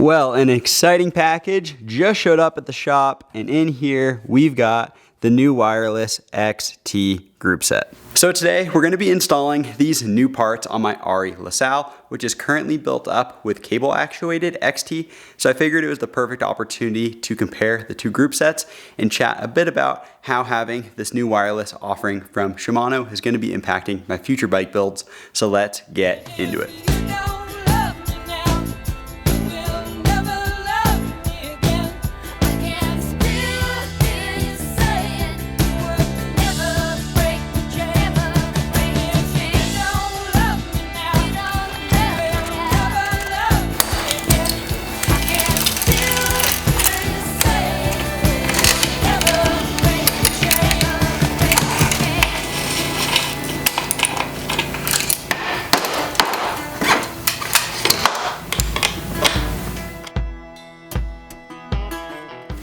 Well, an exciting package just showed up at the shop, and in here we've got the new Wireless XT group set. So today we're going to be installing these new parts on my Ari La Sal, which is currently built up with cable actuated XT. So I figured it was the perfect opportunity to compare the two group sets and chat a bit about how having this new wireless offering from Shimano is going to be impacting my future bike builds. So let's get into it.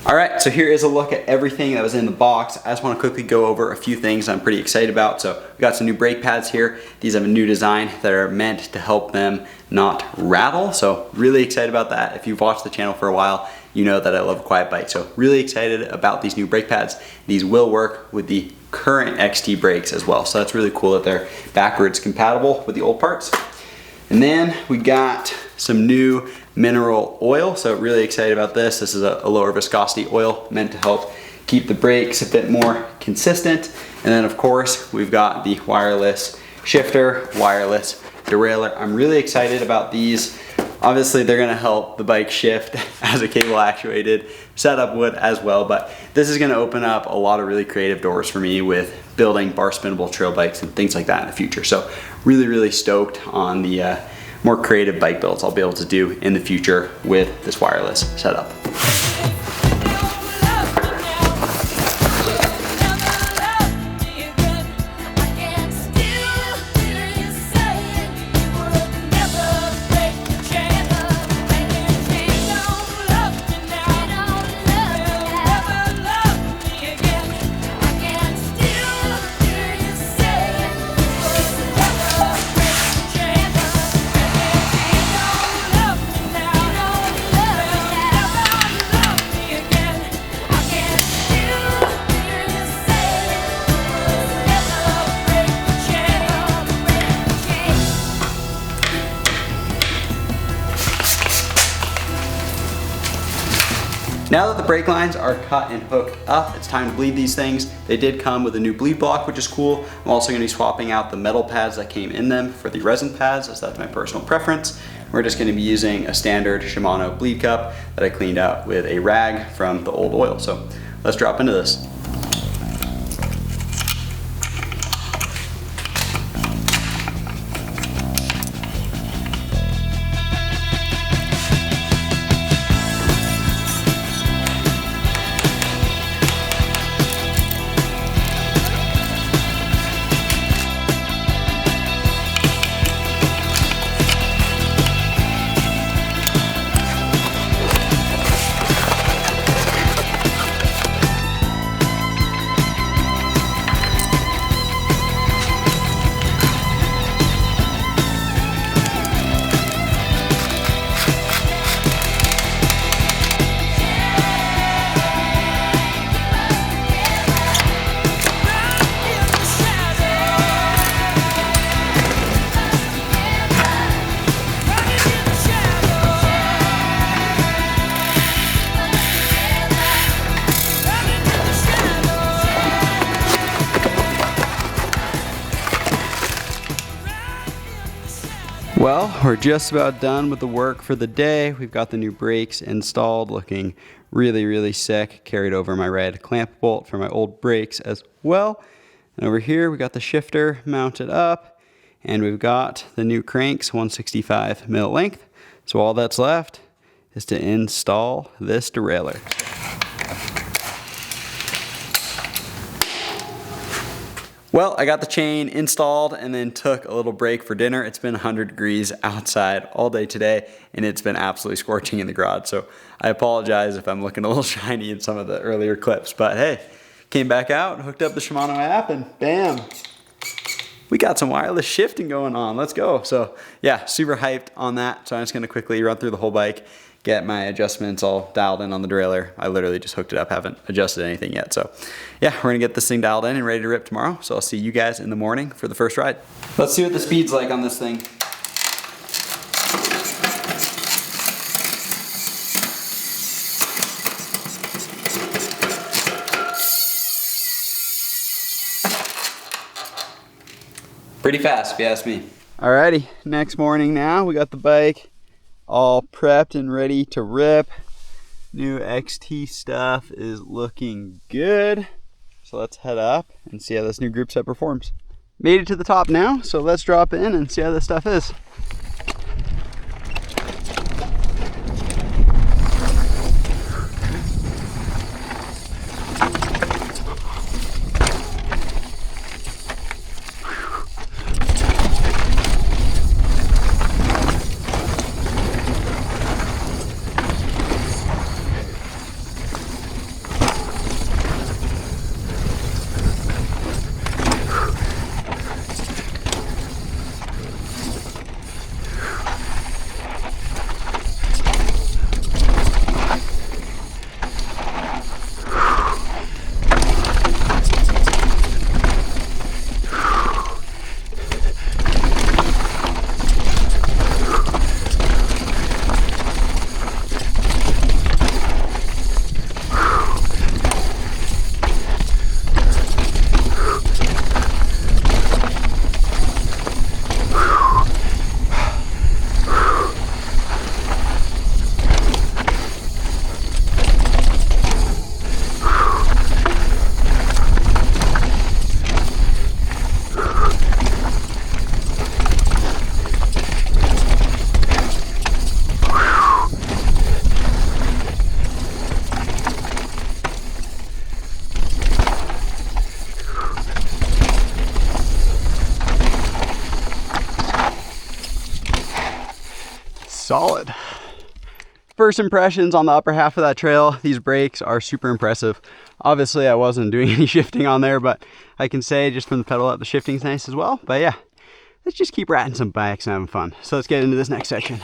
All right, so here is a look at everything that was in the box. I just want to quickly go over a few things I'm pretty excited about. So we got some new brake pads here. These have a new design that are meant to help them not rattle. So really excited about that. If you've watched the channel for a while, you know that I love a quiet bike. So really excited about these new brake pads. These will work with the current XT brakes as well. So that's really cool that they're backwards compatible with the old parts. And then we got some new mineral oil, so really excited about this. This is a lower viscosity oil meant to help keep the brakes a bit more consistent. And then of course we've got the wireless shifter, wireless derailleur. I'm really excited about these. Obviously they're gonna help the bike shift as a cable actuated setup would as well, but this is gonna open up a lot of really creative doors for me with building bar spinnable trail bikes and things like that in the future. So really stoked on the more creative bike builds I'll be able to do in the future with this wireless setup. Now that the brake lines are cut and hooked up, it's time to bleed these things. They did come with a new bleed block, which is cool. I'm also gonna be swapping out the metal pads that came in them for the resin pads, as that's my personal preference. We're just gonna be using a standard Shimano bleed cup that I cleaned out with a rag from the old oil. So let's drop into this. Well, we're just about done with the work for the day. We've got the new brakes installed, looking really sick. Carried over my red clamp bolt for my old brakes as well. And over here, we got the shifter mounted up, and we've got the new cranks, 165 mil length. So all that's left is to install this derailleur. Well, I got the chain installed and then took a little break for dinner. It's been 100 degrees outside all day today, and it's been absolutely scorching in the garage. So I apologize if I'm looking a little shiny in some of the earlier clips, but hey, came back out, hooked up the Shimano app, and bam, we got some wireless shifting going on. Let's go. So yeah, super hyped on that. So I'm just gonna quickly run through the whole bike, get my adjustments all dialed in on the derailleur. I literally just hooked it up, haven't adjusted anything yet. So yeah, we're gonna get this thing dialed in and ready to rip tomorrow. So I'll see you guys in the morning for the first ride. Let's see what the speed's like on this thing. Pretty fast, if you ask me. Alrighty, next morning now, we got the bike all prepped and ready to rip. New XT stuff is looking good. So let's head up and see how this new group set performs. Made it to the top now, so let's drop in and see how this stuff is. Solid. First impressions on the upper half of that trail, these brakes are super impressive. Obviously I wasn't doing any shifting on there, but I can say just from the pedal up, the shifting's nice as well. But yeah, let's just keep ratting some bikes and having fun. So let's get into this next section.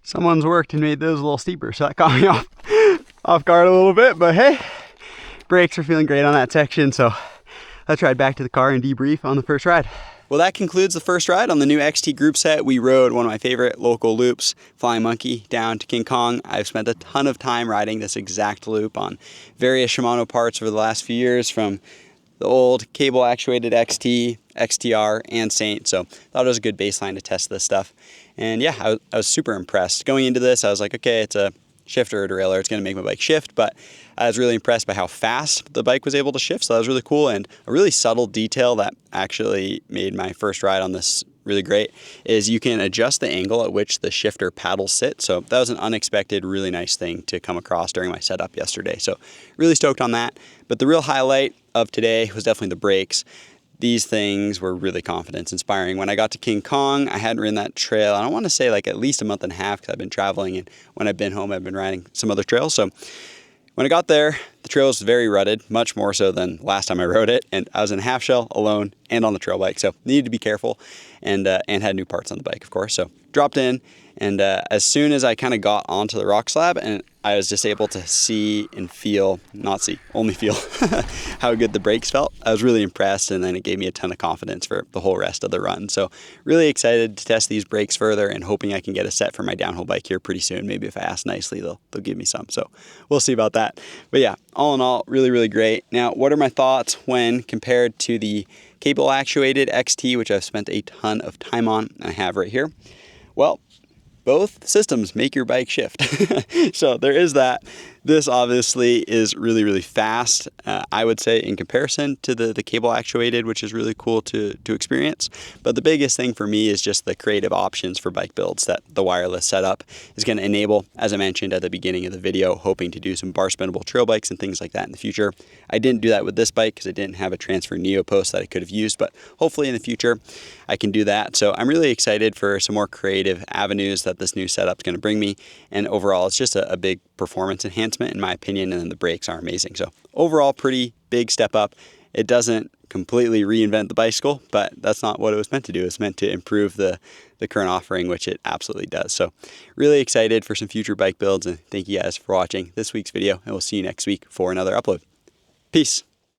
Someone's worked and made those a little steeper, so that caught me off guard a little bit, but hey, brakes are feeling great on that section, so let's ride back to the car and debrief on the first ride. Well, that concludes the first ride on the new XT group set. We rode one of my favorite local loops, Flying Monkey, down to King Kong. I've spent a ton of time riding this exact loop on various Shimano parts over the last few years, from the old cable actuated XT, XTR, and Saint. So thought it was a good baseline to test this stuff. And yeah, I was super impressed. Going into this, I was like, okay, it's a shifter or derailleur, it's going to make my bike shift, but I was really impressed by how fast the bike was able to shift, so that was really cool. And a really subtle detail that actually made my first ride on this really great is you can adjust the angle at which the shifter paddles sit. So that was an unexpected, really nice thing to come across during my setup yesterday. So really stoked on that. But the real highlight of today was definitely the brakes. These things were really confidence inspiring. When I got to King Kong, I hadn't ridden that trail, and I want to say like at least a month and a half because I've been traveling, and when I've been home, I've been riding some other trails. So when I got there, the trail was very rutted, much more so than last time I rode it, and I was in a half shell alone and on the trail bike, so needed to be careful, and had new parts on the bike, of course. So dropped in, and as soon as I kind of got onto the rock slab, and I was just able to see and feel, not see, only feel how good the brakes felt. I was really impressed, and then it gave me a ton of confidence for the whole rest of the run. So really excited to test these brakes further, and hoping I can get a set for my downhill bike here pretty soon. Maybe if I ask nicely, they'll give me some. So we'll see about that. But yeah, all in all, really, really great. Now, what are my thoughts when compared to the cable actuated XT, which I've spent a ton of time on, and I have right here? Well, both systems make your bike shift. So there is that. This obviously is really, really fast, I would say, in comparison to the cable actuated, which is really cool to experience. But the biggest thing for me is just the creative options for bike builds that the wireless setup is going to enable. As I mentioned at the beginning of the video, hoping to do some bar spendable trail bikes and things like that in the future. I didn't do that with this bike because I didn't have a transfer Neo post that I could have used, but hopefully in the future I can do that. So I'm really excited for some more creative avenues that this new setup is going to bring me. And overall, it's just a big performance enhancement in my opinion, and then the brakes are amazing. So overall, pretty big step up. It doesn't completely reinvent the bicycle, but that's not what it was meant to do. It's meant to improve the current offering, which it absolutely does. So really excited for some future bike builds, and thank you guys for watching this week's video, and we'll see you next week for another upload. Peace.